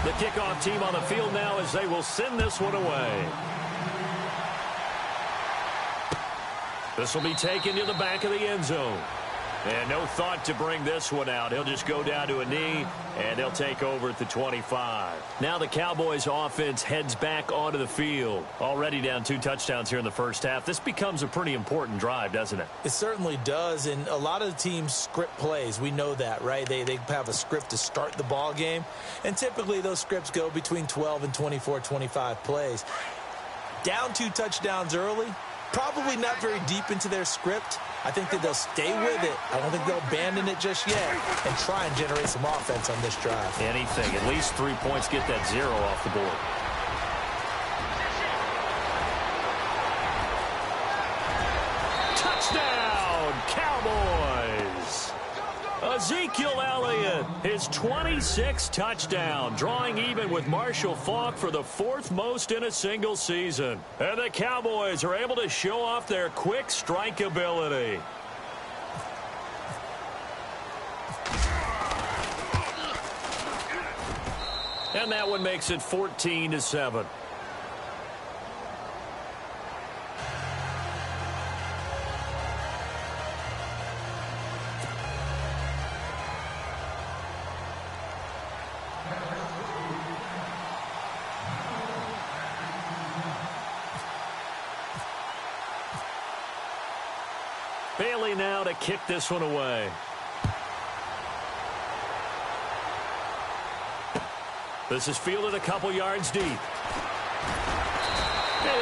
The kickoff team on the field now as they will send this one away. This will be taken to the back of the end zone. And no thought to bring this one out. He'll just go down to a knee, and they'll take over at the 25. Now the Cowboys offense heads back onto the field. Already down 2 touchdowns here in the first half. This becomes a pretty important drive, doesn't it? It certainly does, and a lot of the teams script plays. We know that, right? They have a script to start the ball game, and typically those scripts go between 12 and 24, 25 plays. Down 2 touchdowns early, probably not very deep into their script. I think that they'll stay with it. I don't think they'll abandon it just yet and try and generate some offense on this drive. Anything. At least 3 points. Get that 0 off the board. Touchdown, Cowboys! Ezekiel Elliott, his 26th touchdown, drawing even with Marshall Faulk for the 4th most in a single season. And the Cowboys are able to show off their quick strike ability. And that one makes it 14-7. Bailey now to kick this one away. This is fielded a couple yards deep. And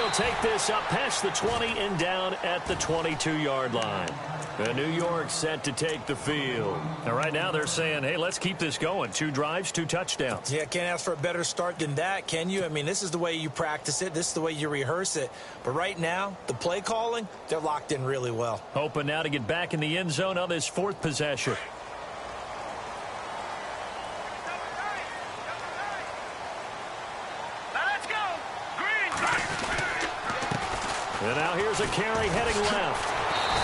he'll take this up past the 20 and down at the 22-yard line. And New York set to take the field. And right now they're saying, hey, let's keep this going. 2 drives, 2 touchdowns. Yeah, can't ask for a better start than that, can you? I mean, this is the way you practice it. This is the way you rehearse it. But right now, the play calling, they're locked in really well. Hoping now to get back in the end zone on this 4th possession. And now here's a carry heading left.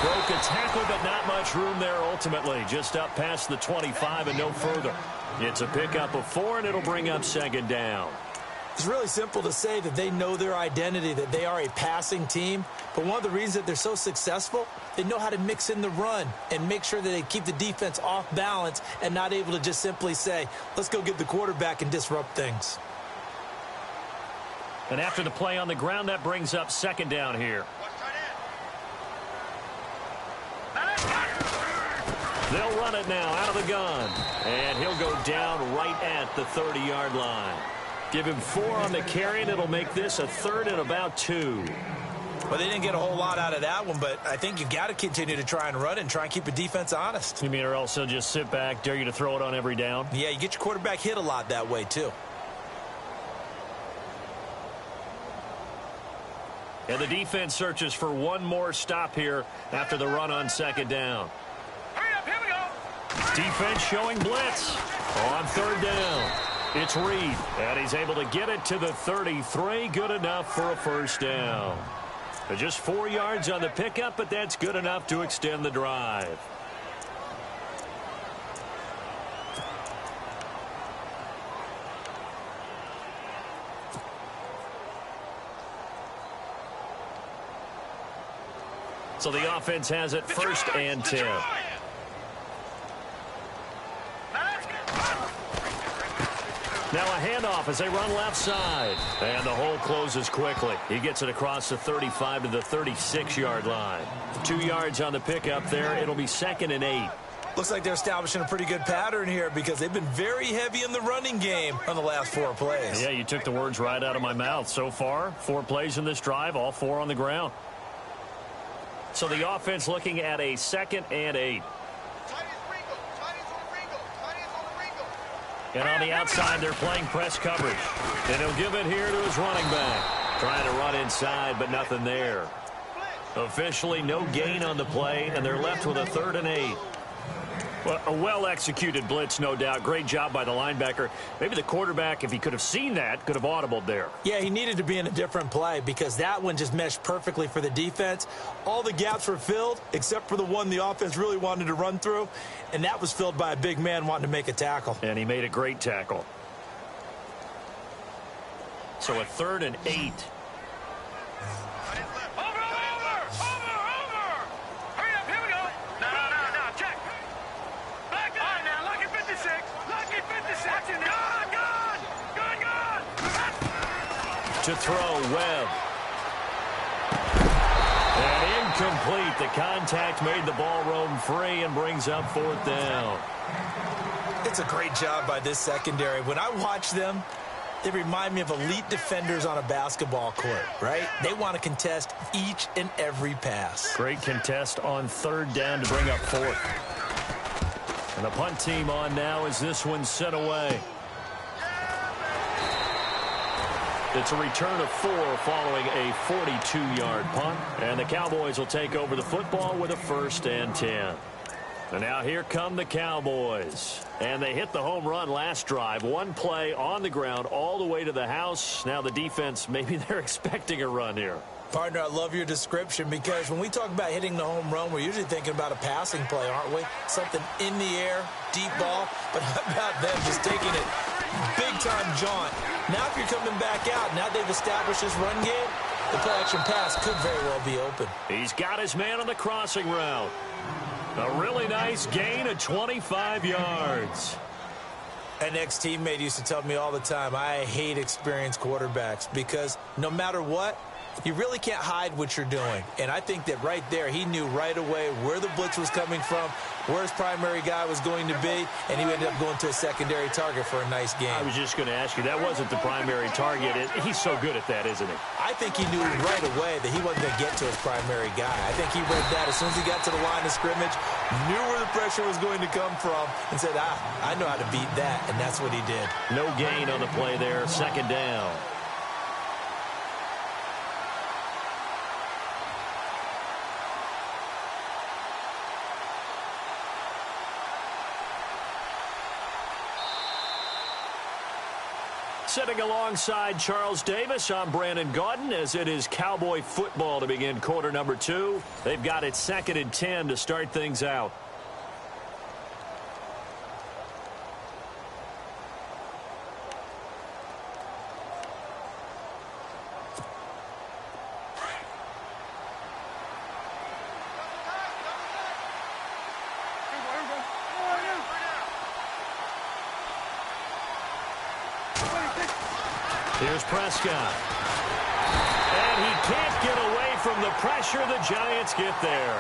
Broke a tackle, but not much room there ultimately. Just up past the 25 and no further. It's a pickup of 4, and it'll bring up 2nd down. It's really simple to say that they know their identity, that they are a passing team. But one of the reasons that they're so successful, they know how to mix in the run and make sure that they keep the defense off balance and not able to just simply say, let's go get the quarterback and disrupt things. And after the play on the ground, that brings up 2nd down here. They'll run it now out of the gun. And he'll go down right at the 30-yard line. Give him 4 on the carry, and it'll make this a 3rd and about 2. Well, they didn't get a whole lot out of that one, but I think you've got to continue to try and run and try and keep the defense honest. You mean or else they'll just sit back, dare you to throw it on every down? Yeah, you get your quarterback hit a lot that way, too. And the defense searches for one more stop here after the run on 2nd down. Hurry up, here we go. Defense showing blitz on 3rd down. It's Reed, and he's able to get it to the 33. Good enough for a 1st down. Just 4 yards on the pickup, but that's good enough to extend the drive. So the offense has it 1st and 10. Now a handoff as they run left side. And the hole closes quickly. He gets it across the 35 to the 36-yard line. 2 yards on the pickup there. It'll be 2nd and 8. Looks like they're establishing a pretty good pattern here because they've been very heavy in the running game on the last 4 plays. Yeah, you took the words right out of my mouth. So far, 4 plays in this drive, all 4 on the ground. So the offense looking at a 2nd and 8. And on the outside, they're playing press coverage. And he'll give it here to his running back. Trying to run inside, but nothing there. Officially, no gain on the play, and they're left with a 3rd and 8. Well, a well-executed blitz, no doubt. Great job by the linebacker. Maybe the quarterback, if he could have seen that, could have audibled there. Yeah, he needed to be in a different play because that one just meshed perfectly for the defense. All the gaps were filled except for the one the offense really wanted to run through, and that was filled by a big man wanting to make a tackle. And he made a great tackle. So a 3rd and 8. To throw, Webb. And incomplete. The contact made the ball roam free and brings up 4th down. It's a great job by this secondary. When I watch them, they remind me of elite defenders on a basketball court, right? They want to contest each and every pass. Great contest on 3rd down to bring up 4th. And the punt team on now as this one's sent away. It's a return of 4 following a 42-yard punt. And the Cowboys will take over the football with a 1st and 10. And now here come the Cowboys. And they hit the home run last drive. One play on the ground all the way to the house. Now the defense, maybe they're expecting a run here. Partner, I love your description because when we talk about hitting the home run, we're usually thinking about a passing play, aren't we? Something in the air, deep ball. But how about them just taking it big-time jaunt? Now if you're coming back out, now they've established this run game, the play-action pass could very well be open. He's got his man on the crossing route. A really nice gain of 25 yards. An ex-teammate used to tell me all the time, I hate experienced quarterbacks because no matter what, you really can't hide what you're doing. And I think that right there, he knew right away where the blitz was coming from, where his primary guy was going to be, and he ended up going to a secondary target for a nice game. I was just going to ask you, that wasn't the primary target. He's so good at that, isn't he? I think he knew right away that he wasn't going to get to his primary guy. I think he read that as soon as he got to the line of scrimmage, knew where the pressure was going to come from, and said, I know how to beat that, and that's what he did. No gain on the play there, 2nd down. Sitting alongside Charles Davis, I'm Brandon Gaudin, as it is Cowboy football to begin quarter number 2. They've got it 2nd and 10 to start things out. Here's Prescott. And he can't get away from the pressure. The Giants get there.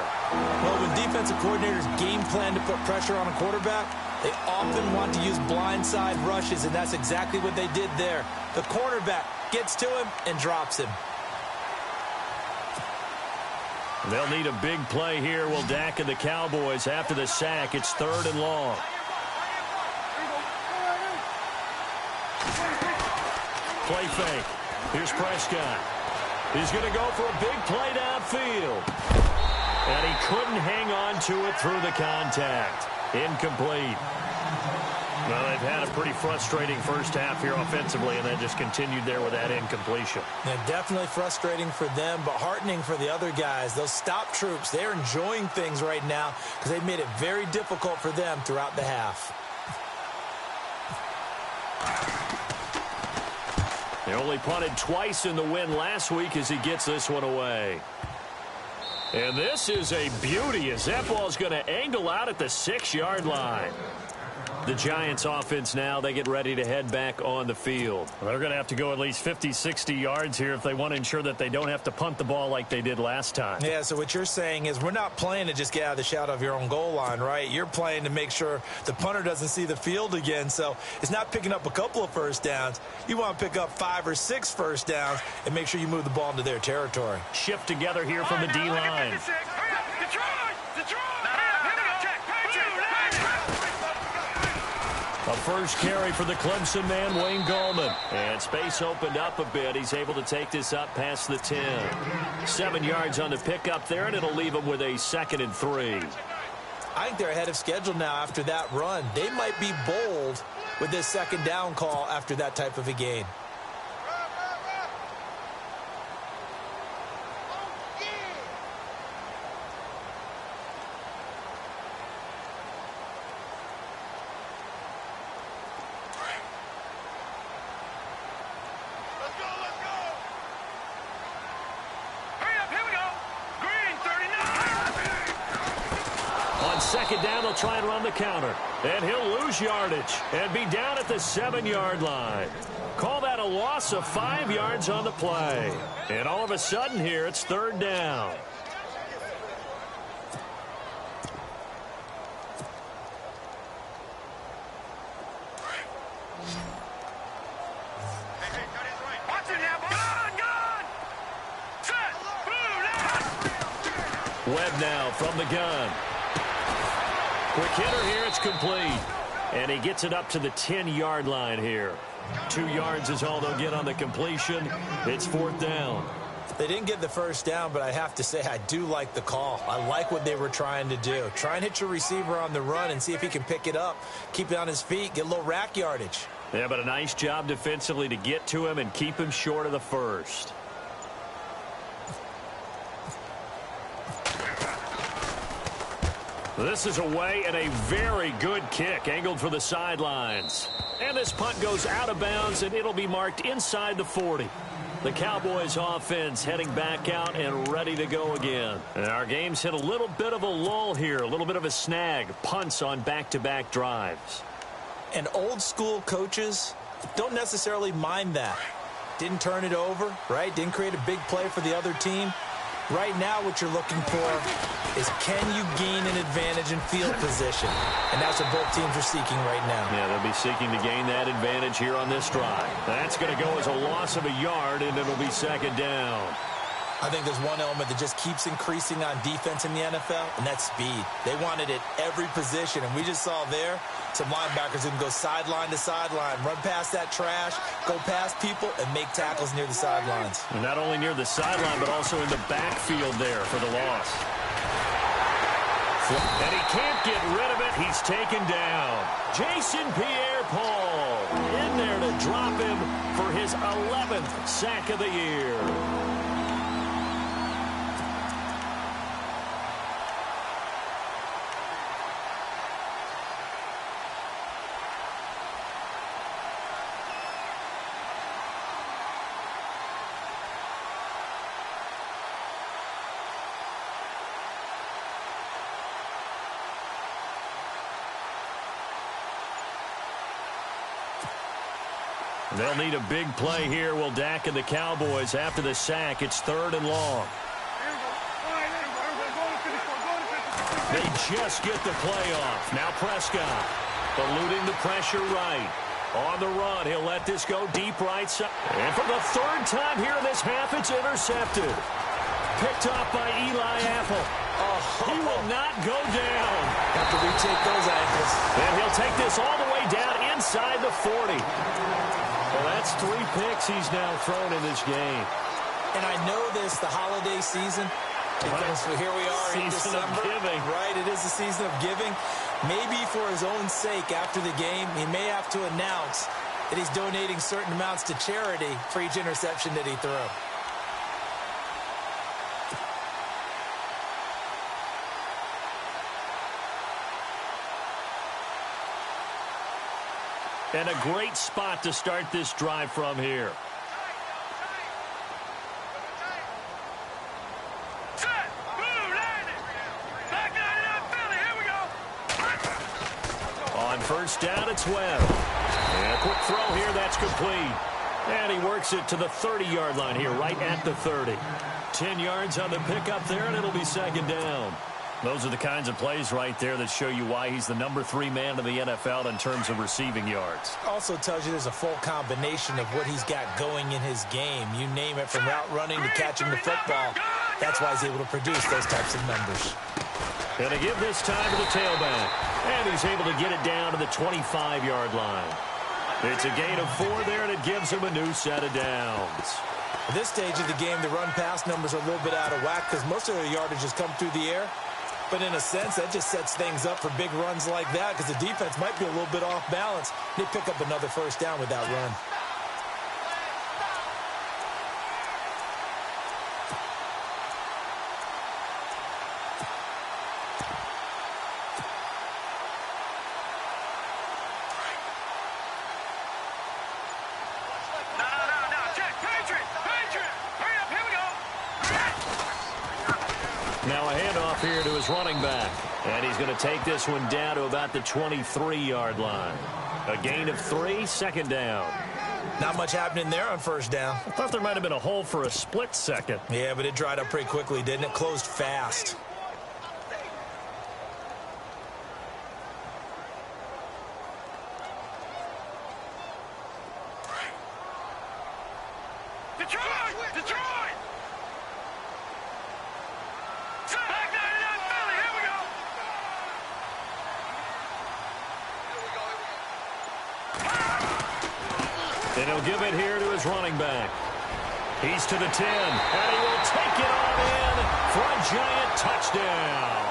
Well, when defensive coordinators game plan to put pressure on a quarterback, they often want to use blindside rushes, and that's exactly what they did there. The cornerback gets to him and drops him. They'll need a big play here. Will Dak and the Cowboys after the sack. It's 3rd and long. Play fake. Here's Prescott. He's going to go for a big play downfield. And he couldn't hang on to it through the contact. Incomplete. Well, they've had a pretty frustrating first half here offensively, and then just continued there with that incompletion. Yeah, definitely frustrating for them, but heartening for the other guys. Those stop troops, they're enjoying things right now because they've made it very difficult for them throughout the half. They only punted twice in the win last week as he gets this one away. And this is a beauty as that ball's going to angle out at the 6-yard line. The Giants offense now, they get ready to head back on the field. Well, they're going to have to go at least 50, 60 yards here if they want to ensure that they don't have to punt the ball like they did last time. Yeah, so what you're saying is we're not playing to just get out of the shadow of your own goal line, right? You're playing to make sure the punter doesn't see the field again. So it's not picking up a couple of first downs. You want to pick up 5 or 6 first downs and make sure you move the ball into their territory. Shift together here from the D-line. A first carry for the Clemson man, Wayne Gallman. And space opened up a bit. He's able to take this up past the 10. 7 yards on the pickup there, and it'll leave him with a 2nd and 3. I think they're ahead of schedule now after that run. They might be bold with this 2nd down call after that type of a gain. second down, they'll try and run the counter. And he'll lose yardage and be down at the 7-yard line. Call that a loss of 5 yards on the play. And all of a sudden here, it's third down. Webb now from the gun. Quick hitter here, it's complete. And he gets it up to the 10-yard line here. 2 yards is all they'll get on the completion. It's fourth down. They didn't get the first down, but I have to say I do like the call. I like what they were trying to do. Try and hit your receiver on the run and see if he can pick it up. Keep it on his feet, get a little rack yardage. Yeah, but a nice job defensively to get to him and keep him short of the first. This is away and a very good kick angled for the sidelines. And this punt goes out of bounds, and it'll be marked inside the 40. The Cowboys offense heading back out and ready to go again. And our game's hit a little bit of a lull here, a little bit of a snag. Punts on back-to-back drives. And old school coaches don't necessarily mind that. Didn't turn it over, right? Didn't create a big play for the other team. Right now what you're looking for is can you gain an advantage in field position? And that's what both teams are seeking right now. Yeah, they'll be seeking to gain that advantage here on this drive. That's going to go as a loss of a yard, and it'll be second down. I think there's one element that just keeps increasing on defense in the NFL, and that's speed. They want it at every position, and we just saw there some linebackers who can go sideline to sideline, run past that trash, go past people, and make tackles near the sidelines. And not only near the sideline, but also in the backfield there for the loss. And he can't get rid of it. He's taken down. Jason Pierre-Paul in there to drop him for his 11th sack of the year. They'll need a big play here. Will Dak and the Cowboys after the sack. It's third and long. They just get the play off. Now Prescott eluding the pressure right. On the run, he'll let this go deep right side. And for the third time here in this half, it's intercepted. Picked off by Eli Apple. He will not go down. Have to retake those ankles. And he'll take this all the way down inside the 40. Well, that's 3 picks he's now thrown in this game. And I know this, the holiday season, because here we are in December. Season of giving. Right, it is the season of giving. Maybe for his own sake after the game, he may have to announce that he's donating certain amounts to charity for each interception that he threw. And a great spot to start this drive from here. On first down, it's Webb. And a quick throw here, that's complete. And he works it to the 30-yard line here, right at the 30. 10 yards on the pickup there, and it'll be second down. Those are the kinds of plays right there that show you why he's the number 3 man in the NFL in terms of receiving yards. Also tells you there's a full combination of what he's got going in his game. You name it, from route running to catching the football. That's why he's able to produce those types of numbers. Going to give this time to the tailback. And he's able to get it down to the 25-yard line. It's a gain of 4 there, and it gives him a new set of downs. At this stage of the game, the run-pass numbers are a little bit out of whack because most of their yardage has come through the air. But in a sense, that just sets things up for big runs like that because the defense might be a little bit off balance. They pick up another first down with that run. Now a handoff here to his running back. And he's going to take this one down to about the 23-yard line. A gain of 3, second down. Not much happening there on first down. I thought there might have been a hole for a split second. Yeah, but it dried up pretty quickly, didn't it? Closed fast. And he'll give it here to his running back. He's to the 10, and he will take it on in for a giant touchdown.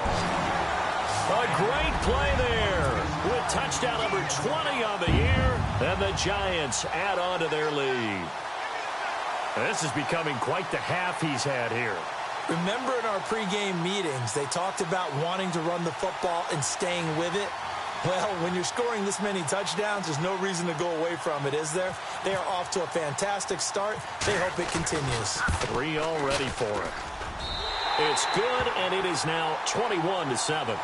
A great play there with touchdown number 20 on the year, and the Giants add on to their lead. This is becoming quite the half he's had here. Remember in our pregame meetings, they talked about wanting to run the football and staying with it? Well, when you're scoring this many touchdowns, there's no reason to go away from it, is there? They are off to a fantastic start. They hope it continues. 3 already for it. It's good, and it is now 21-7.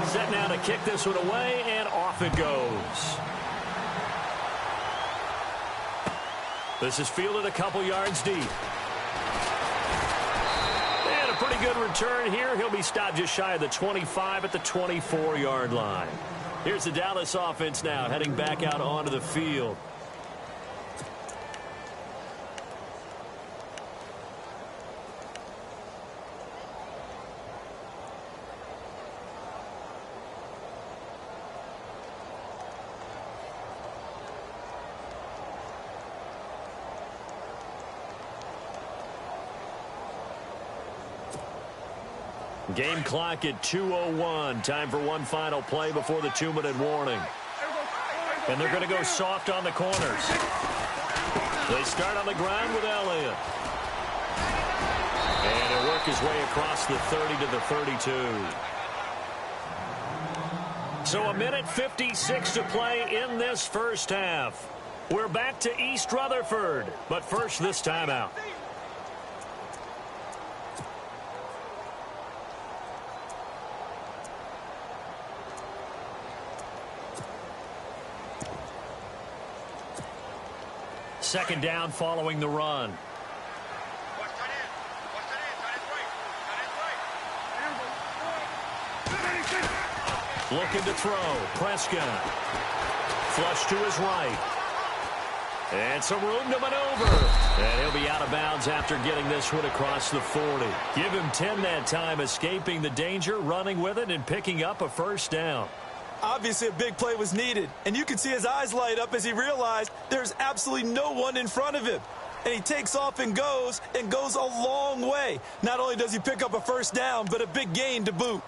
Set now to kick this one away, and off it goes. This is fielded a couple yards deep. Pretty good return here. He'll be stopped just shy of the 25 at the 24-yard line. Here's the Dallas offense now heading back out onto the field. Game clock at 2:01. Time for one final play before the 2-minute warning. And they're going to go soft on the corners. They start on the ground with Elliott. And he'll work his way across the 30 to the 32. So a minute 56 to play in this first half. We're back to East Rutherford. But first, this timeout. Second down following the run. Looking to throw. Prescott. Flush to his right. And some room to maneuver. And he'll be out of bounds after getting this one across the 40. Give him 10 that time, escaping the danger, running with it, and picking up a first down. Obviously, a big play was needed, and you can see his eyes light up as he realized there's absolutely no one in front of him. And he takes off and goes a long way. Not only does he pick up a first down, but a big gain to boot.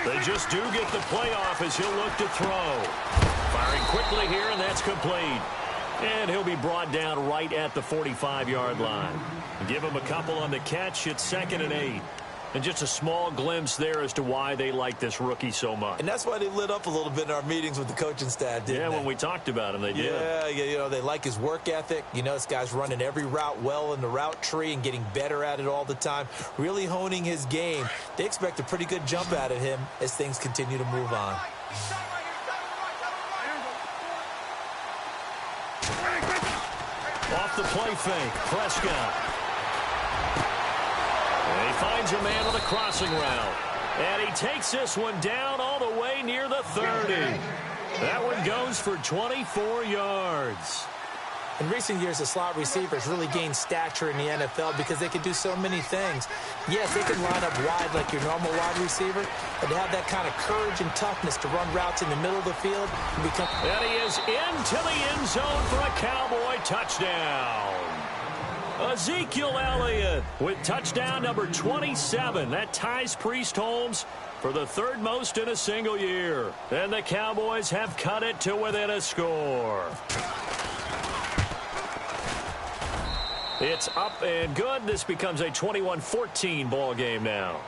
They just do get the play off as he'll look to throw. Firing quickly here, and that's complete. And he'll be brought down right at the 45-yard line. Give him a couple on the catch. It's 2nd and 8. And just a small glimpse there as to why they like this rookie so much. And that's why they lit up a little bit in our meetings with the coaching staff, didn't they? Yeah, when we talked about him, they did. Yeah, you know, they like his work ethic. You know, this guy's running every route well in the route tree and getting better at it all the time, really honing his game. They expect a pretty good jump out of him as things continue to move on. Off the play fake, Prescott. And he finds a man on the crossing route. And he takes this one down all the way near the 30. That one goes for 24 yards. In recent years, the slot receivers really gained stature in the NFL because they can do so many things. Yes, they can line up wide like your normal wide receiver, but they have that kind of courage and toughness to run routes in the middle of the field and become... And he is into the end zone for a Cowboy touchdown. Ezekiel Elliott with touchdown number 27. That ties Priest Holmes for the third most in a single year. And the Cowboys have cut it to within a score. It's up and good. This becomes a 21-14 ball game now.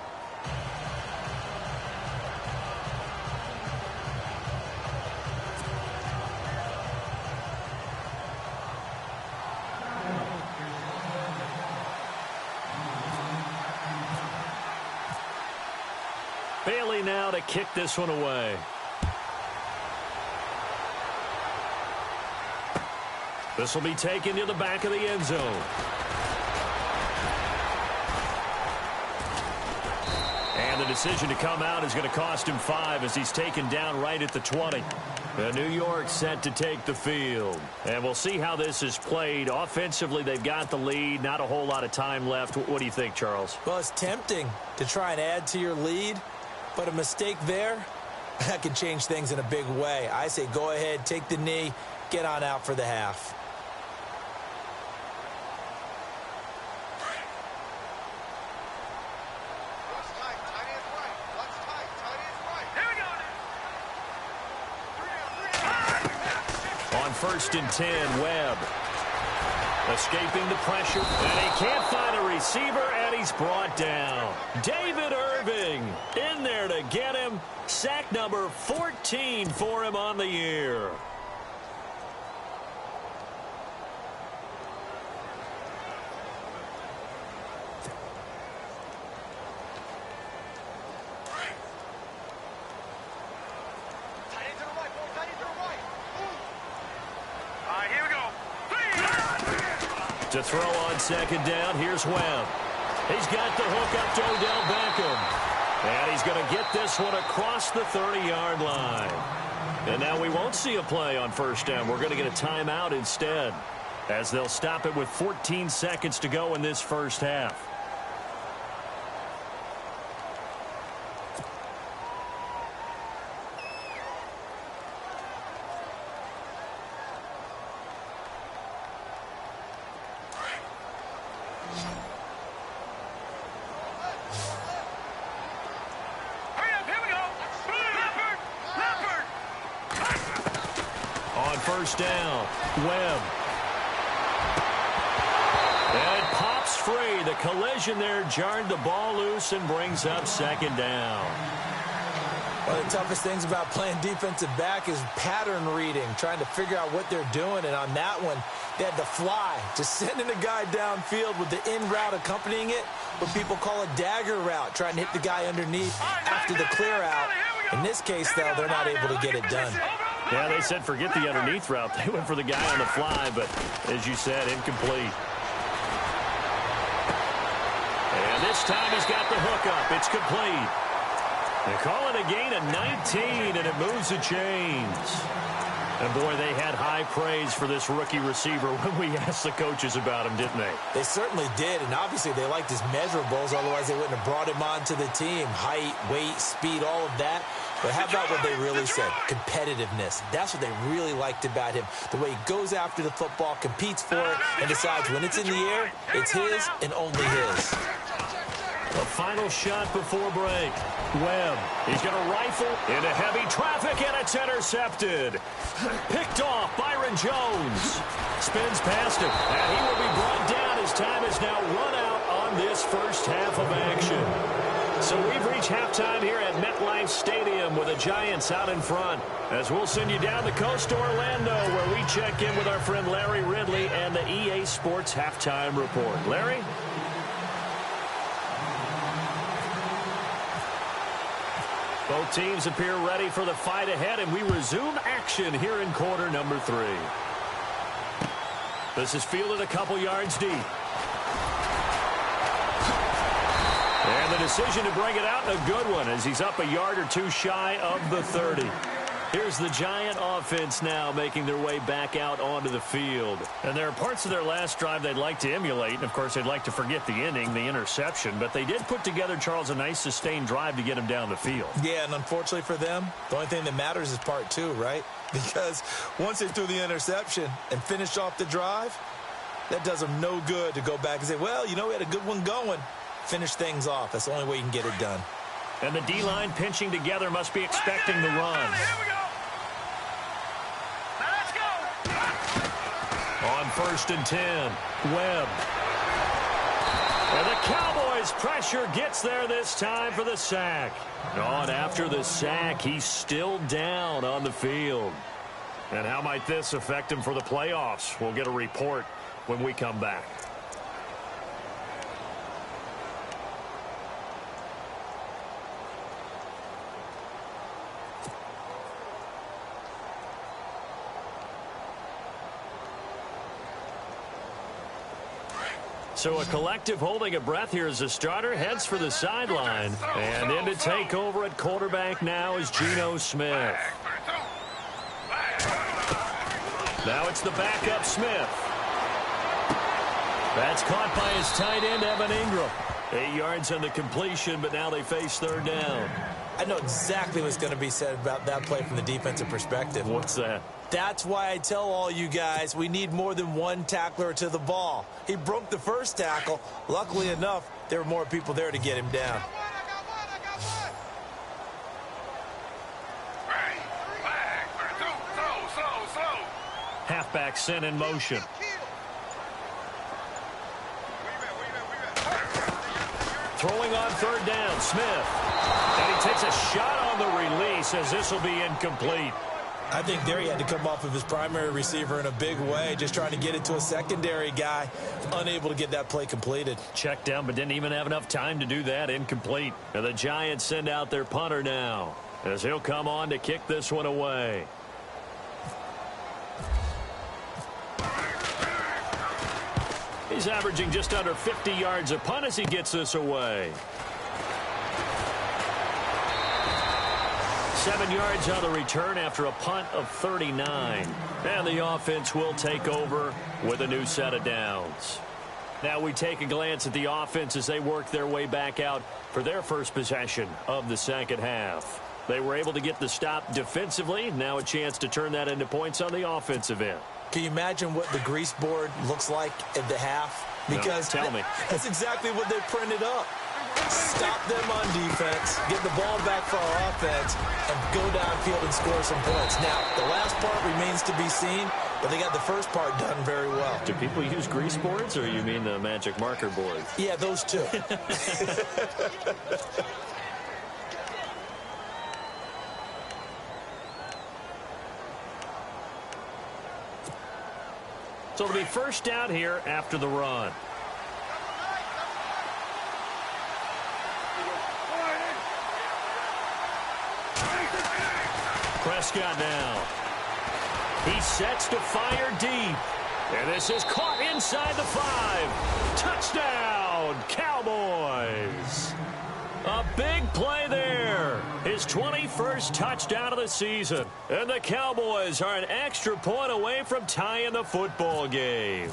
Bailey now to kick this one away. This will be taken to the back of the end zone. And the decision to come out is going to cost him 5 as he's taken down right at the 20. New York set to take the field. And we'll see how this is played. Offensively, they've got the lead. Not a whole lot of time left. What do you think, Charles? Well, it's tempting to try and add to your lead. But a mistake there, that can change things in a big way. I say go ahead, take the knee, get on out for the half. On 1st and 10, Webb. Escaping the pressure, and he can't find a receiver, and he's brought down. David Irving in there to get him. Sack number 14 for him on the year. To throw on 2nd down, here's Webb. He's got the hook up to Odell Beckham. And he's going to get this one across the 30-yard line. And now we won't see a play on 1st down. We're going to get a timeout instead, as they'll stop it with 14 seconds to go in this first half. First down, Webb. And it pops free. The collision there jarred the ball loose and brings up 2nd down. One of the toughest things about playing defensive back is pattern reading, trying to figure out what they're doing. And on that one, they had the fly, just sending a guy downfield with the in route accompanying it, what people call a dagger route, trying to hit the guy underneath after the clear out. In this case, though, they're not able to get it done. Yeah, they said forget the underneath route. They went for the guy on the fly, but as you said, incomplete. And this time he's got the hook up. It's complete. They call it a gain of 19, and it moves the chains. And, boy, they had high praise for this rookie receiver when we asked the coaches about him, didn't they? They certainly did, and obviously they liked his measurables. Otherwise, they wouldn't have brought him onto the team. Height, weight, speed, all of that. But how about what they really said? Competitiveness. That's what they really liked about him. The way he goes after the football, competes for it, and decides when it's in the air, it's his and only his. The final shot before break. Webb, he's going to rifle into heavy traffic, and it's intercepted. Picked off Byron Jones. Spins past him, and he will be brought down. His time is now run out on this first half of action. So we've reached halftime here at MetLife Stadium with the Giants out in front. As we'll send you down the coast to Orlando, where we check in with our friend Larry Ridley and the EA Sports Halftime Report. Larry? Both teams appear ready for the fight ahead, and we resume action here in quarter number 3. This is fielded a couple yards deep. And the decision to bring it out, a good one, as he's up a yard or two shy of the 30. Here's the Giant offense now making their way back out onto the field. And there are parts of their last drive they'd like to emulate. And, of course, they'd like to forget the inning, the interception. But they did put together, Charles, a nice sustained drive to get him down the field. Yeah, and unfortunately for them, the only thing that matters is part 2, right? Because once they threw the interception and finished off the drive, That does them no good to go back and say, well, you know, we had a good one going. Finish things off. That's the only way you can get it done. And the D-line pinching together must be expecting the run. Here we go. Now let's go. On 1st and 10, Webb. And the Cowboys' pressure gets there this time for the sack. On after the sack, he's still down on the field. And how might this affect him for the playoffs? We'll get a report when we come back. So a collective holding a breath here as the starter heads for the sideline. And in to take over at quarterback now is Geno Smith. Now it's the backup Smith. That's caught by his tight end, Evan Ingram. 8 yards on the completion, but now they face 3rd down. I know exactly what's going to be said about that play from the defensive perspective. What's that? That's why I tell all you guys we need more than one tackler to the ball. He broke the first tackle. Luckily enough, there were more people there to get him down. Halfback sent in motion. Throwing on 3rd down, Smith. And he takes a shot on the release as this will be incomplete. I think there he had to come off of his primary receiver in a big way, just trying to get it to a secondary guy, unable to get that play completed. Checked down, but didn't even have enough time to do that. Incomplete. And the Giants send out their punter now, as he'll come on to kick this one away. He's averaging just under 50 yards a punt as he gets this away. 7 yards on the return after a punt of 39. And the offense will take over with a new set of downs. Now we take a glance at the offense as they work their way back out for their first possession of the second half. They were able to get the stop defensively. Now a chance to turn that into points on the offensive end. Can you imagine what the grease board looks like at the half? Because no, tell me. That's exactly what they printed up. Stop them on defense, get the ball back for our offense, and go downfield and score some points. Now, the last part remains to be seen, but they got the first part done very well. Do people use grease boards, or you mean the magic marker boards? Yeah, those two. So it'll be first down here after the run. Prescott now. He sets to fire deep. And this is caught inside the 5. Touchdown, Cowboys. A big play there. His 21st touchdown of the season. And the Cowboys are an extra point away from tying the football game.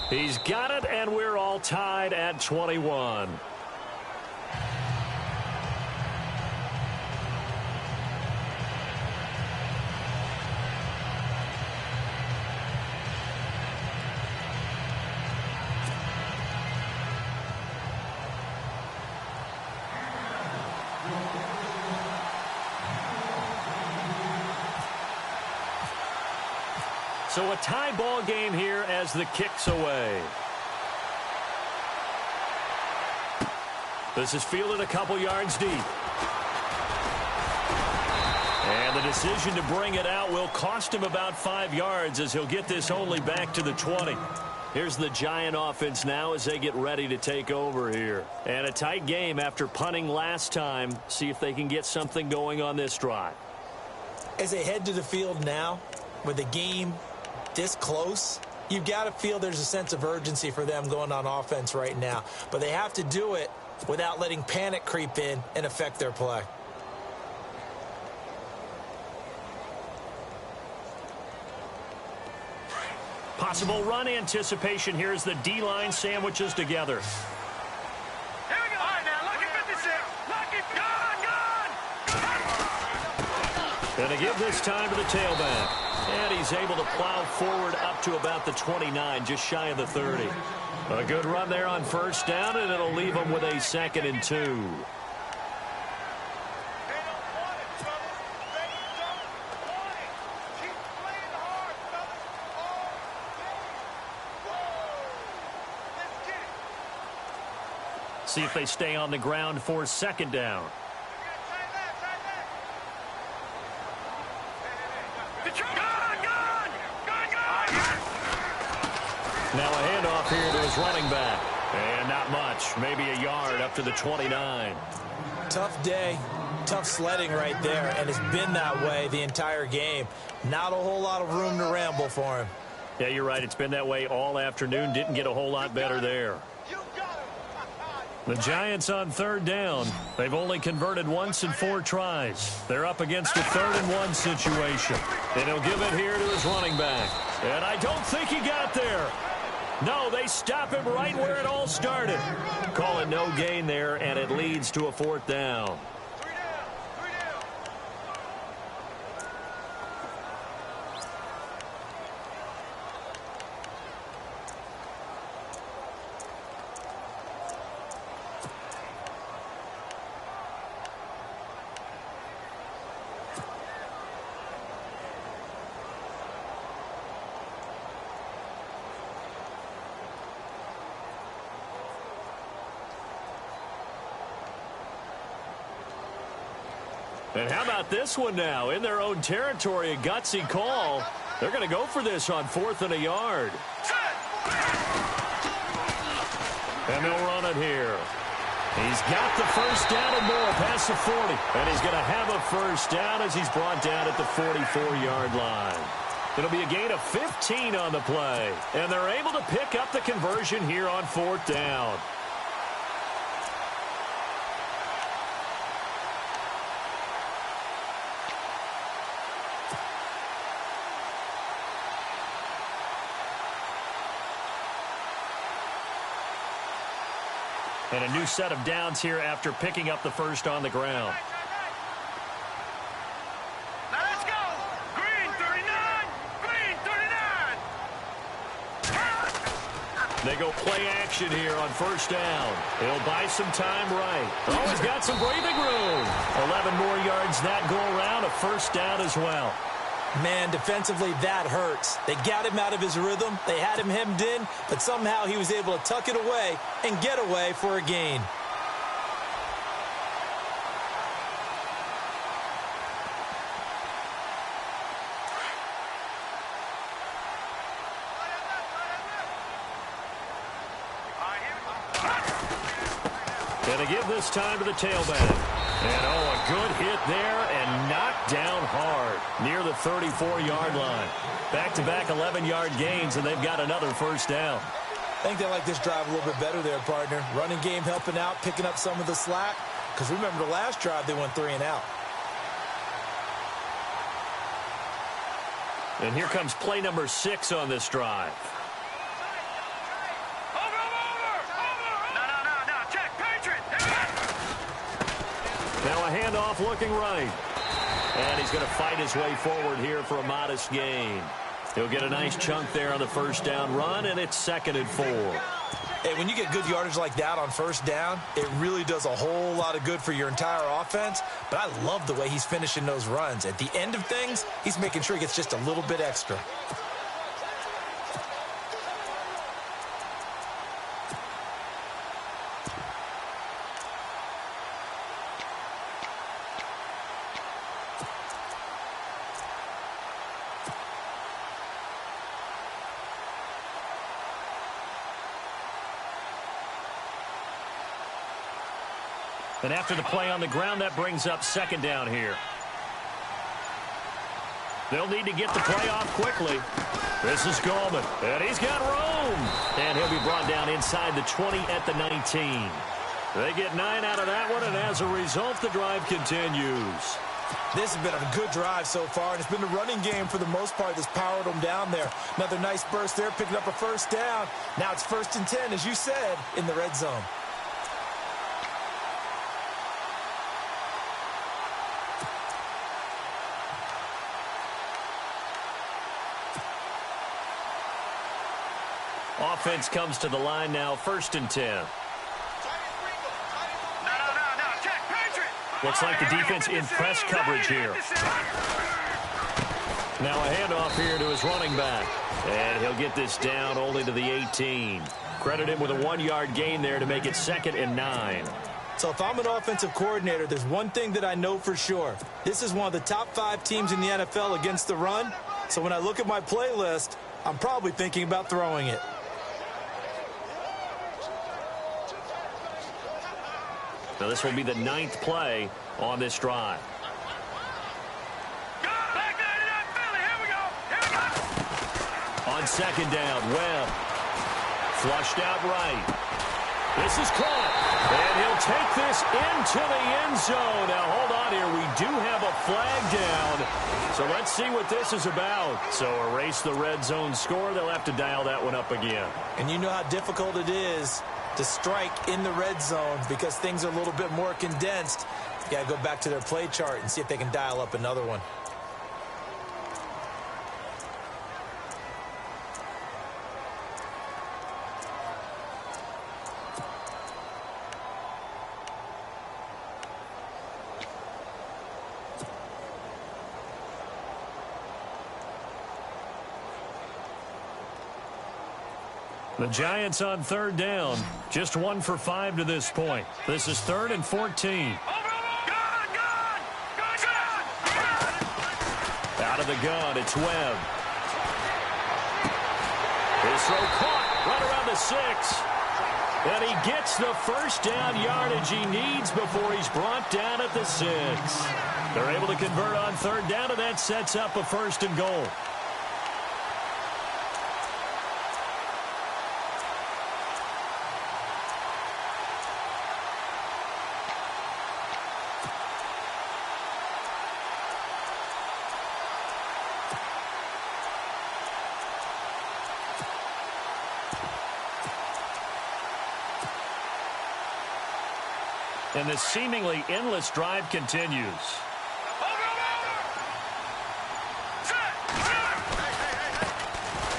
He's got it, and we're all tied at 21. So a tie ball game here as the kick's away. This is fielded a couple yards deep. And the decision to bring it out will cost him about 5 yards as he'll get this only back to the 20. Here's the Giant offense now as they get ready to take over here. And a tight game after punting last time. See if they can get something going on this drive. As they head to the field now, with the game this close, you've got to feel there's a sense of urgency for them going on offense right now. But they have to do it without letting panic creep in and affect their play. Possible run anticipation here as the D-line sandwiches together. Here we go. All right, now, lucky 56. Lucky, gone, gone. And to give this time to the tailback. And he's able to plow forward up to about the 29, just shy of the 30. A good run there on first down, and it'll leave him with a 2nd and 2. See if they stay on the ground for 2nd down. Now a handoff here to his running back. And not much. Maybe a yard up to the 29. Tough day. Tough sledding right there. And it's been that way the entire game. Not a whole lot of room to ramble for him. Yeah, you're right. It's been that way all afternoon. Didn't get a whole lot better there. The Giants on 3rd down. They've only converted once in 4 tries. They're up against a 3rd and 1 situation. And he'll give it here to his running back. And I don't think he got there. No, they stop him right where it all started. Call it no gain there, and it leads to a 4th down. And how about this one now? In their own territory, a gutsy call. They're going to go for this on 4th and a yard. And they'll run it here. He's got the first down and more past the 40. And he's going to have a first down as he's brought down at the 44-yard line. It'll be a gain of 15 on the play. And they're able to pick up the conversion here on 4th down. And a new set of downs here after picking up the first on the ground. Now let's go. Green 39. Green 39. They go play action here on first down. He'll buy some time right. Oh, he's got some breathing room. 11 more yards that go around. A first down as well. Man, defensively, that hurts. They got him out of his rhythm. They had him hemmed in, but somehow he was able to tuck it away and get away for a gain. Going to give this time to the tailback. And, oh, a good hit there and knocked down hard near the 34-yard line. Back-to-back 11-yard gains, and they've got another first down. I think they like this drive a little bit better there, partner. Running game helping out, picking up some of the slack. Because remember the last drive, they went 3 and out. And here comes play number 6 on this drive. Now a handoff looking right. And he's going to fight his way forward here for a modest gain. He'll get a nice chunk there on the first down run, and it's 2nd and 4. Hey, when you get good yardage like that on first down, it really does a whole lot of good for your entire offense. But I love the way he's finishing those runs. At the end of things, he's making sure he gets just a little bit extra. And after the play on the ground, that brings up 2nd down here. They'll need to get the play off quickly. This is Gallman, and he's got room. And he'll be brought down inside the 20 at the 19. They get 9 out of that one, and as a result, the drive continues. This has been a good drive so far, and it's been the running game for the most part that's powered them down there. Another nice burst there, picking up a first down. Now it's 1st and 10, as you said, in the red zone. Offense comes to the line now, 1st and 10. No, check, Patriot. Looks like the defense in press coverage here. Now a handoff here to his running back. And he'll get this down only to the 18. Credit him with a 1-yard gain there to make it 2nd and 9. So if I'm an offensive coordinator, there's one thing that I know for sure. This is one of the top 5 teams in the NFL against the run. So when I look at my playlist, I'm probably thinking about throwing it. Now this will be the 9th play on this drive. On 2nd down, Webb. Flushed out right. This is caught. And he'll take this into the end zone. Now, hold on here. We do have a flag down. So let's see what this is about. So erase the red zone score. They'll have to dial that one up again. And you know how difficult it is to strike in the red zone because things are a little bit more condensed. You got to go back to their play chart and see if they can dial up another one. The Giants on 3rd down. Just 1 for 5 to this point. This is 3rd and 14. Out of the gun, it's Webb. His throw caught right around the 6. And he gets the first down yardage he needs before he's brought down at the 6. They're able to convert on 3rd down, and that sets up a 1st and goal. And this seemingly endless drive continues.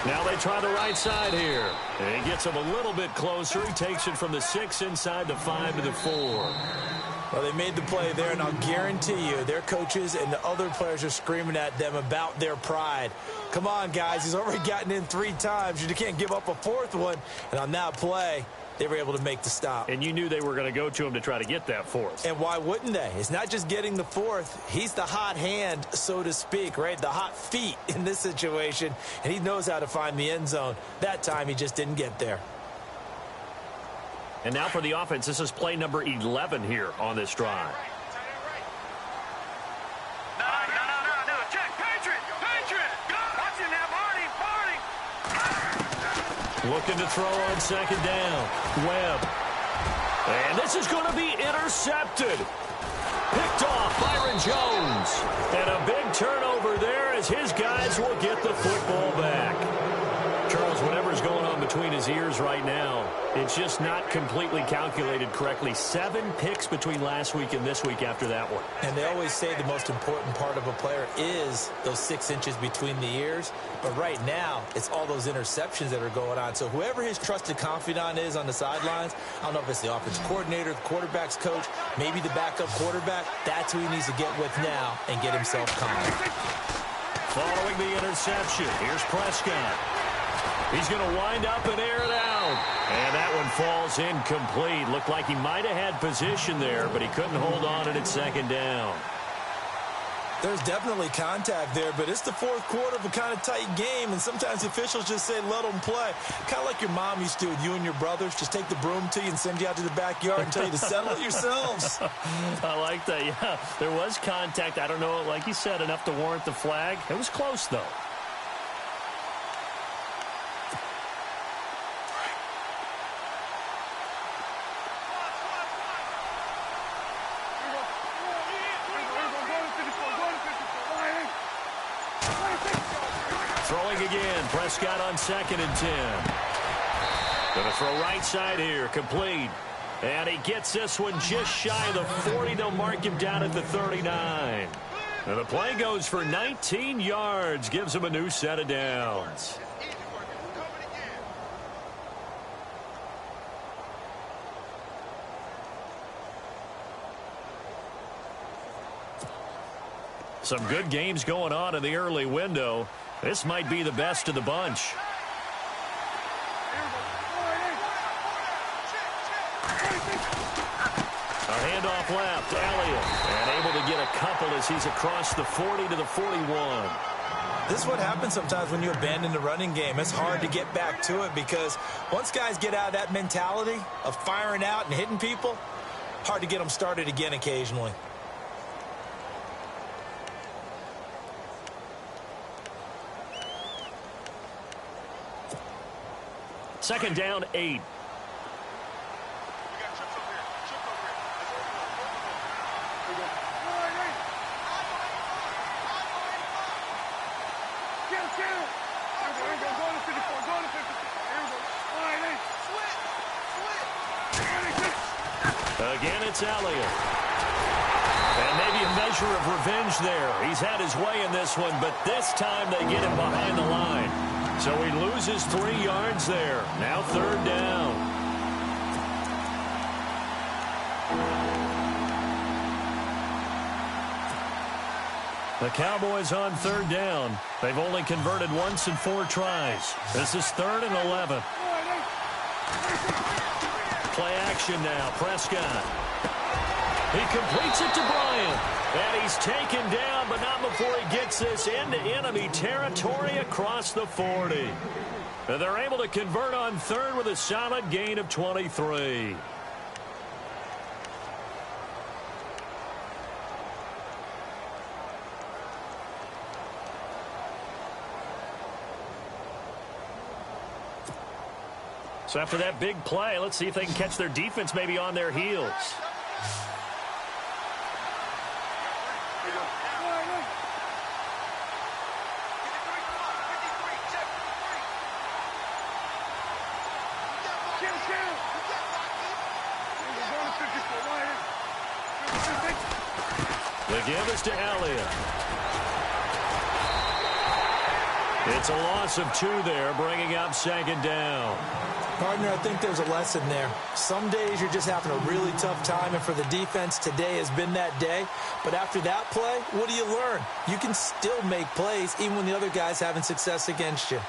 Now they try the right side here. And he gets him a little bit closer. He takes it from the 6 inside the 5 to the 4. Well, they made the play there, and I'll guarantee you their coaches and the other players are screaming at them about their pride. Come on, guys. He's already gotten in 3 times. You can't give up a 4th one. And on that play, they were able to make the stop. And you knew they were going to go to him to try to get that 4th. And why wouldn't they? It's not just getting the 4th. He's the hot hand, so to speak, right? The hot feet in this situation. And he knows how to find the end zone. That time, he just didn't get there. And now for the offense, this is play number 11 here on this drive. No. Check, Patriot. Watching that Marty. Looking to throw on 2nd down. Webb. And this is going to be intercepted. Picked off Byron Jones. And a big turnover there as his guys will get the football back. Charles, whatever's going on between his ears right now, it's just not completely calculated correctly. 7 picks between last week and this week after that one. And they always say the most important part of a player is those 6 inches between the ears. But right now, it's all those interceptions that are going on. So whoever his trusted confidant is on the sidelines, I don't know if it's the offensive coordinator, the quarterback's coach, maybe the backup quarterback, that's who he needs to get with now and get himself calm. Following the interception, here's Prescott. He's going to wind up and air it out. And that one falls incomplete. Looked like he might have had position there, but he couldn't hold on it at 2nd down. There's definitely contact there, but it's the 4th quarter of a kind of tight game, and sometimes the officials just say, let them play. Kind of like your mom used to with you and your brothers. Just take the broom to you and send you out to the backyard and tell you to settle it yourselves. I like that, yeah. There was contact. I don't know, like you said, enough to warrant the flag. It was close, though. Throwing again, Prescott on 2nd and 10. Going to throw right side here, complete. And he gets this one just shy of the 40. They'll mark him down at the 39. And the play goes for 19 yards, gives him a new set of downs. Some good games going on in the early window. This might be the best of the bunch. A handoff left, Elliott, and able to get a couple as he's across the 40 to the 41. This is what happens sometimes when you abandon the running game. It's hard to get back to it because once guys get out of that mentality of firing out and hitting people, hard to get them started again occasionally. Second down, 8. Again, it's Elliott. And maybe a measure of revenge there. He's had his way in this one, but this time they get him behind the line. So he loses 3 yards there. Now third down. The Cowboys on third down. They've only converted once in 4 tries. This is 3rd and 11. Play action now. Prescott. He completes it to Bryant. And he's taken down, but not before he gets this into enemy territory across the 40. And they're able to convert on third with a solid gain of 23. So after that big play, let's see if they can catch their defense maybe on their heels. The give is to Elliott. It's a loss of 2 there, bringing up second down. Partner, I think there's a lesson there. Some days you're just having a really tough time, and for the defense, today has been that day. But after that play, what do you learn? You can still make plays even when the other guy's having success against you.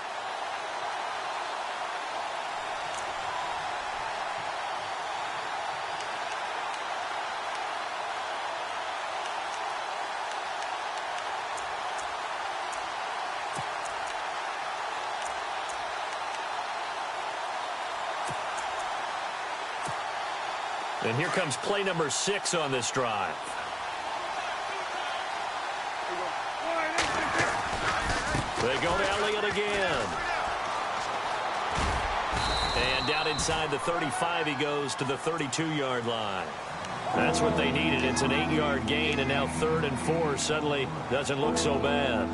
And here comes play number 6 on this drive. They go to Elliott again. And down inside the 35, he goes to the 32-yard line. That's what they needed. It's an 8-yard gain, and now 3rd and 4 suddenly doesn't look so bad.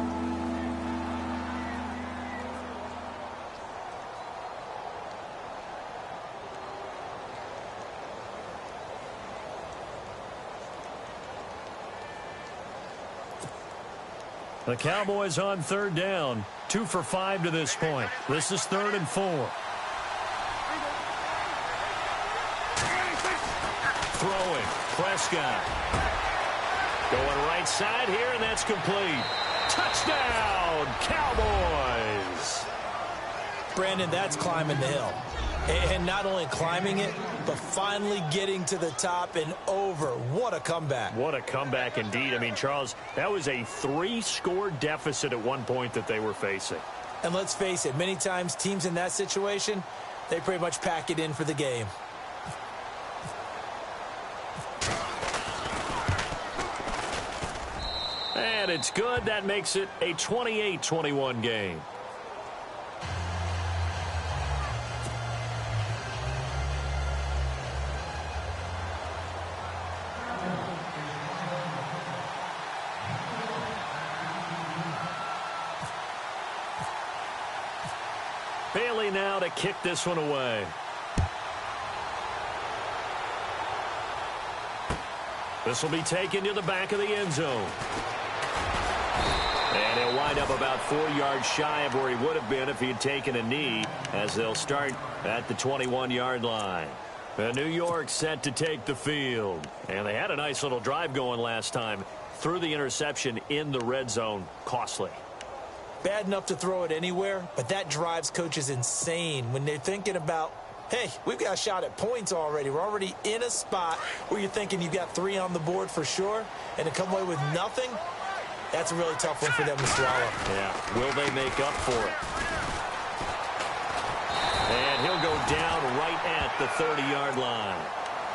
The Cowboys on third down, 2 for 5 to this point. This is 3rd and 4. Throwing, Prescott. Going right side here, and that's complete. Touchdown, Cowboys! Brandon, that's climbing the hill. And not only climbing it, but finally getting to the top and over. What a comeback. What a comeback indeed. I mean, Charles, that was a 3-score deficit at one point that they were facing. And let's face it, many times teams in that situation, they pretty much pack it in for the game. And it's good. That makes it a 28-21 game. Bailey now to kick this one away. This will be taken to the back of the end zone. And he'll wind up about 4 yards shy of where he would have been if he had taken a knee, as they'll start at the 21-yard line. New York set to take the field. And they had a nice little drive going last time. threw the interception in the red zone costly. Bad enough to throw it anywhere, but that drives coaches insane when they're thinking about, hey, we've got a shot at points already. We're already in a spot where you're thinking you've got 3 on the board for sure, and to come away with nothing, that's a really tough one for them to swallow. Yeah, will they make up for it? And he'll go down right at the 30-yard line.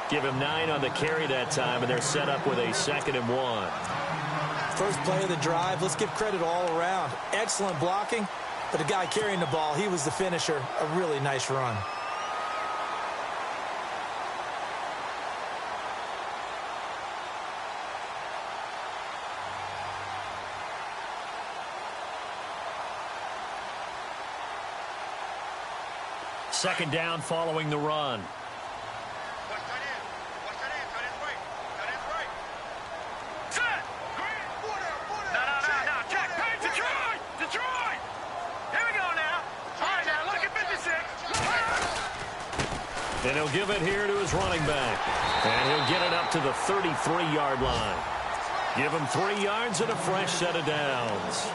Give him 9 on the carry that time, and they're set up with a 2nd and 1. First play of the drive, let's give credit all around. Excellent blocking, but the guy carrying the ball, he was the finisher. A really nice run. Second down following the run. And he'll give it here to his running back. And he'll get it up to the 33-yard line. Give him 3 yards and a fresh set of downs.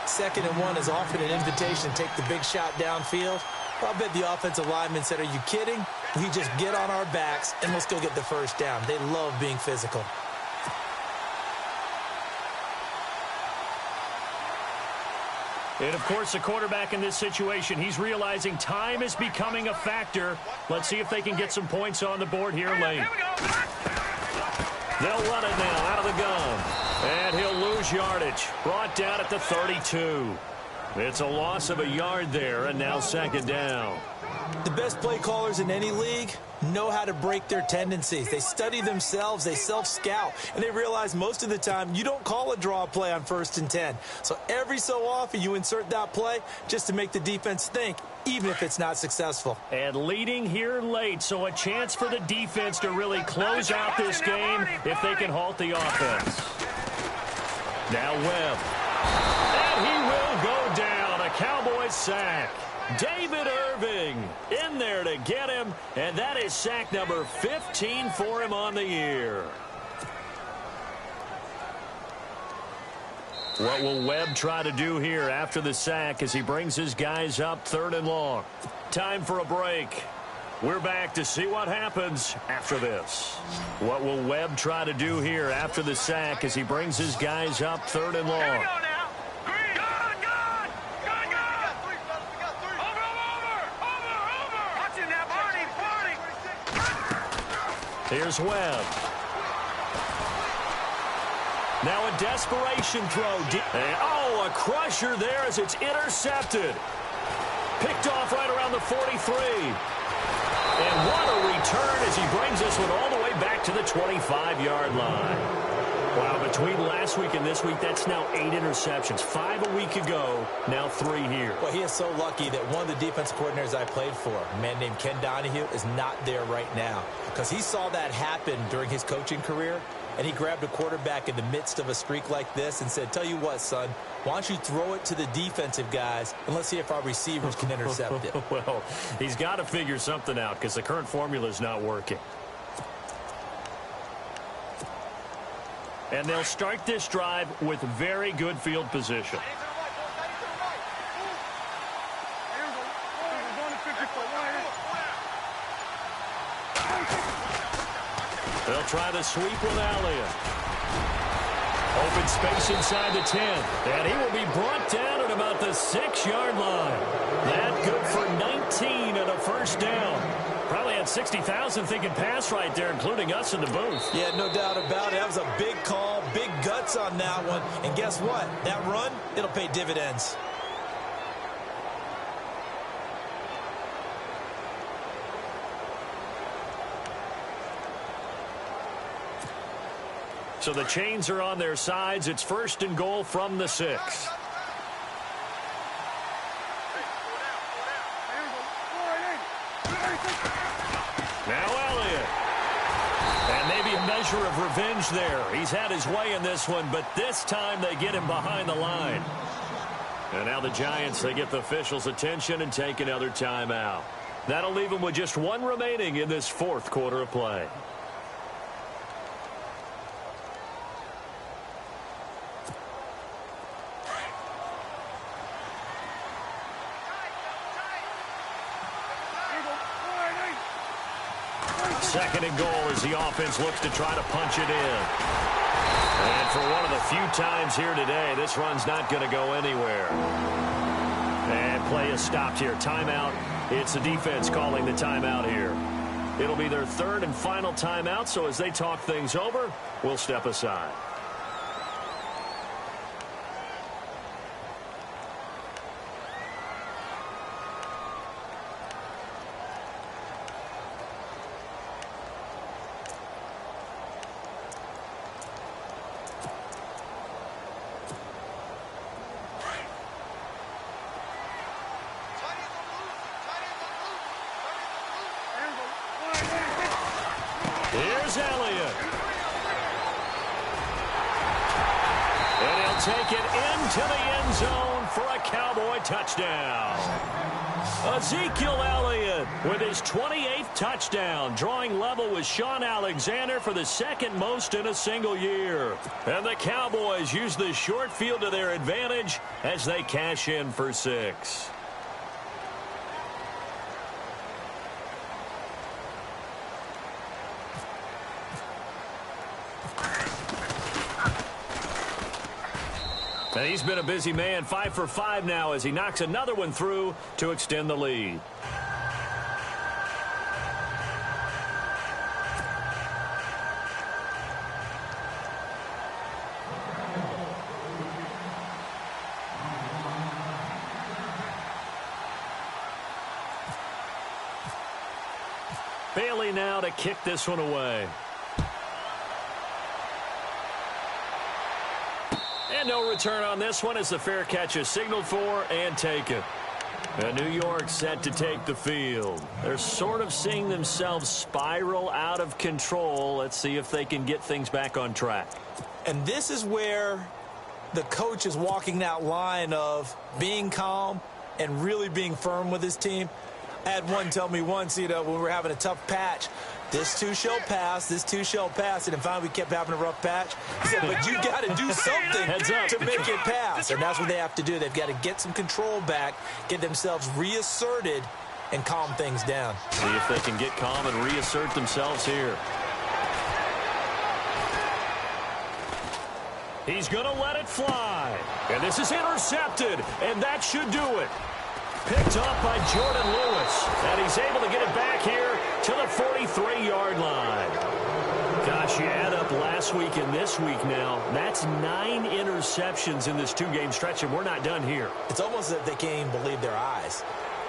2nd and 1 is often an invitation to take the big shot downfield. Well, I bet the offensive lineman said, are you kidding? We just get on our backs and let's go get the first down. They love being physical. And, of course, the quarterback in this situation, he's realizing time is becoming a factor. Let's see if they can get some points on the board here late. They'll run it now out of the gun. And he'll lose yardage. Brought down at the 32. It's a loss of a yard there, and now 2nd down. The best play callers in any league know how to break their tendencies. They study themselves, they self-scout, and they realize most of the time you don't call a draw play on 1st and 10. So every so often you insert that play just to make the defense think, even if it's not successful. And leading here late, so a chance for the defense to really close out this game if they can halt the offense. Now Webb. And he will go down. A Cowboys sack. David Irving in there to get him, and that is sack number 15 for him on the year. What will Webb try to do here after the sack as he brings his guys up 3rd and long? Time for a break. We're back to see what happens after this. What will Webb try to do here after the sack as he brings his guys up 3rd and long? Here's Webb. Now a desperation throw. Oh, a crusher there as it's intercepted. Picked off right around the 43. And what a return as he brings this one all the way back to the 25-yard line. Wow, between last week and this week, that's now 8 interceptions. 5 a week ago, now 3 here. Well, he is so lucky that one of the defense coordinators I played for, a man named Ken Donahue, is not there right now. Because he saw that happen during his coaching career, and he grabbed a quarterback in the midst of a streak like this and said, tell you what, son, why don't you throw it to the defensive guys, and let's see if our receivers can intercept it. Well, he's got to figure something out because the current formula is not working. And they'll start this drive with very good field position. They'll try the sweep with Elliott. Open space inside the 10. And he will be brought down at about the 6-yard line. That good for 19 and a first down. Probably had 60,000 thinking pass right there, including us in the booth. Yeah, no doubt about it. That was a big call, big guts on that one. And guess what? That run, it'll pay dividends. So the chains are on their sides. It's 1st and goal from the 6. Now Elliott. And maybe a measure of revenge there. He's had his way in this one, but this time they get him behind the line. And now the Giants, they get the officials' attention and take another timeout. That'll leave them with just 1 remaining in this 4th quarter of play. second and goal as the offense looks to try to punch it in. And for one of the few times here today, this run's not going to go anywhere. And play is stopped here. Timeout. It's the defense calling the timeout here. It'll be their third and final timeout, so as they talk things over, we'll step aside. Here's Elliott. And he'll take it into the end zone for a Cowboy touchdown. Ezekiel Elliott with his 28th touchdown, drawing level with Sean Alexander for the second most in a single year. And the Cowboys use the short field to their advantage as they cash in for 6. And he's been a busy man, 5 for 5 now as he knocks another one through to extend the lead. Bailey now to kick this one away. And no return on this one as the fair catch is signaled for and taken. And New York set to take the field. They're sort of seeing themselves spiral out of control. Let's see if they can get things back on track. And this is where the coach is walking that line of being calm and really being firm with his team. I had one tell me once, when we were having a tough patch, this too shall pass, this too shall pass. And then finally we kept having a rough patch. He said, but you got to do something to make it pass. And that's what they have to do. They've got to get some control back, get themselves reasserted, and calm things down. See if they can get calm and reassert themselves here. He's going to let it fly. And this is intercepted, and that should do it. Picked off by Jordan Lewis, and he's able to get it back here to the 43-yard line. Gosh, you add up last week and this week now, that's 9 interceptions in this 2-game stretch, and we're not done here. It's almost as if they can't even believe their eyes.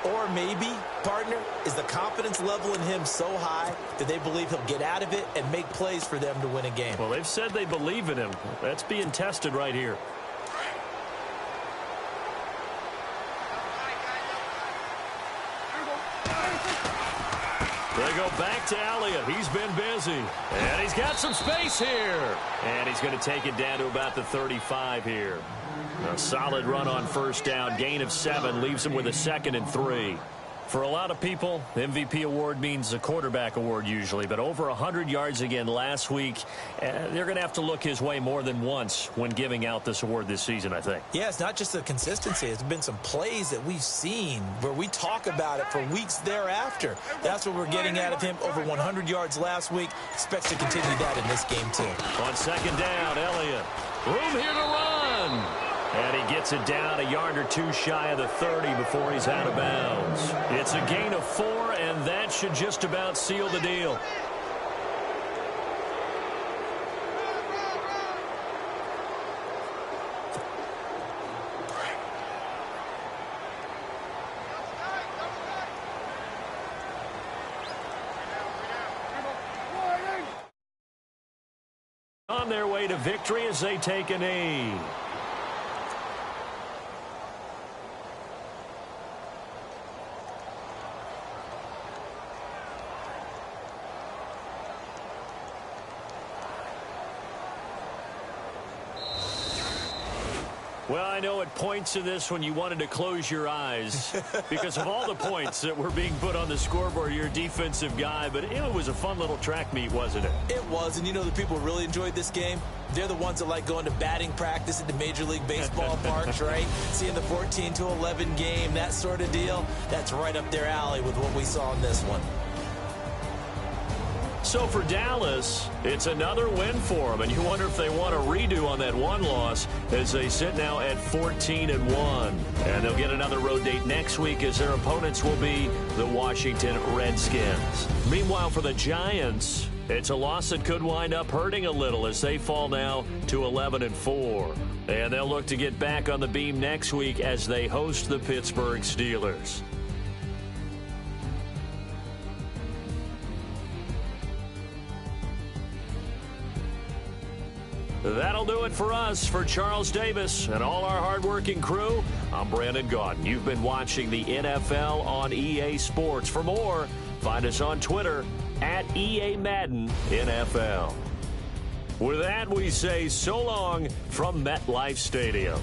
Or maybe, partner, is the confidence level in him so high that they believe he'll get out of it and make plays for them to win a game. Well, they've said they believe in him. That's being tested right here. They go back to Elliott. He's been busy. And he's got some space here. And he's going to take it down to about the 35 here. A solid run on first down. Gain of 7 leaves him with a 2nd and 3. For a lot of people, the MVP award means a quarterback award usually, but over 100 yards again last week. They're going to have to look his way more than once when giving out this award this season, I think. Yeah, it's not just the consistency. It's been some plays that we've seen where we talk about it for weeks thereafter. That's what we're getting out of him. Over 100 yards last week. Expects to continue that in this game, too. On second down, Elliott. Room here to run. And he gets it down a yard or 2 shy of the 30 before he's out of bounds. It's a gain of 4, and that should just about seal the deal. On their way to victory as they take a knee. Well, I know at points in this when you wanted to close your eyes because of all the points that were being put on the scoreboard. You're a defensive guy, but it was a fun little track meet, wasn't it? It was, and you know the people who really enjoyed this game? They're the ones that like going to batting practice at the Major League Baseball parks, right? Seeing the 14-11 game, that sort of deal. That's right up their alley with what we saw in this one. So for Dallas, it's another win for them, and you wonder if they want a redo on that one loss as they sit now at 14-1. And they'll get another road date next week as their opponents will be the Washington Redskins. Meanwhile, for the Giants, it's a loss that could wind up hurting a little as they fall now to 11-4. And they'll look to get back on the beam next week as they host the Pittsburgh Steelers. That'll do it for us. For Charles Davis and all our hardworking crew, I'm Brandon Gaudin. You've been watching the NFL on EA Sports. For more, find us on Twitter at EA Madden NFL. With that, we say so long from MetLife Stadium.